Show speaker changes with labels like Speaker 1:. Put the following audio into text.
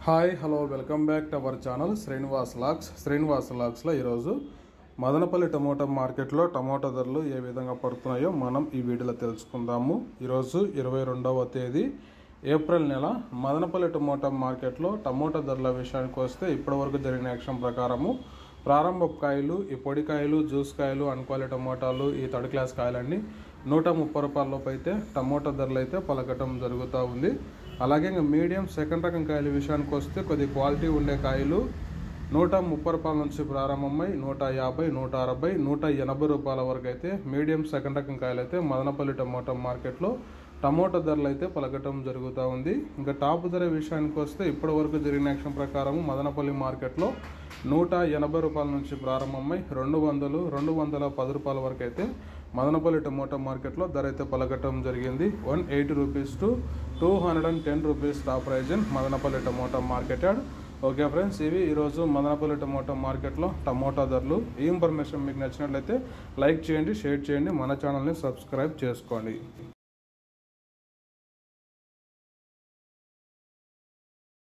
Speaker 1: Hi hello welcome back to our channel Srinivas లాక్స్లో ఈరోజు Madanapalle tomato మార్కెట్లో టమోటా ధరలు ఏ విధంగా పడుతున్నాయో మనం ఈ వీడియోలో తెలుసుకుందాము. ఈరోజు 22వ తేదీ ఏప్రిల్ నెల మదనపల్లి టమోటా మార్కెట్లో టమోటా ధరల విషయానికి వస్తే ఇప్పటివరకు జరిగిన యాక్షన్ ప్రకారము ప్రారంభ కాయలు, ఈ పొడి కాయలు, జ్యూస్ కాయలు, అన్క్వాలిటీ టమోటాలు, ఈ థర్డ్ క్లాస్ కాయలన్నీ 130 రూపాయలలోపు అయితే టమోటా ధరలు అయితే పలకటం జరుగుతూ ఉంది. అలాగే మీడియం సెకండ్ రకం కాయల విషయానికి వస్తే కొద్ది క్వాలిటీ ఉండే కాయలు 130 రూపాయల నుంచి ప్రారంభమై 150, 160, 180 రూపాయల వరకు అయితే మీడియం సెకండ్ రకం కాయలు అయితే మదనపల్లి టమోటా మార్కెట్లో టమోటా ధరలు అయితే పలకటం జరుగుతూ ఉంది. ఇంకా టాప్ ధర విషయానికి వస్తే ఇప్పటి వరకు జరిగిన యాక్షన్ ప్రకారం మదనపల్లి మార్కెట్లో 180 రూపాయల నుంచి ప్రారంభమై 200, 210 రూపాయల వరకు అయితే మదనపల్లి టమోటా మార్కెట్లో ధర అయితే పలకటం జరిగింది. 180 rupees to 210 rupees top price in Madanapalle tomato market yard. Okay friends, ఇవి ఈరోజు మదనపల్లి టమోటా మార్కెట్లో టమోటా ధరలు. ఈ ఇన్ఫర్మేషన్ మీకు నచ్చినట్లయితే లైక్ చేయండి, షేర్ చేయండి, మన ఛానల్ని సబ్స్క్రైబ్ చేసుకోండి.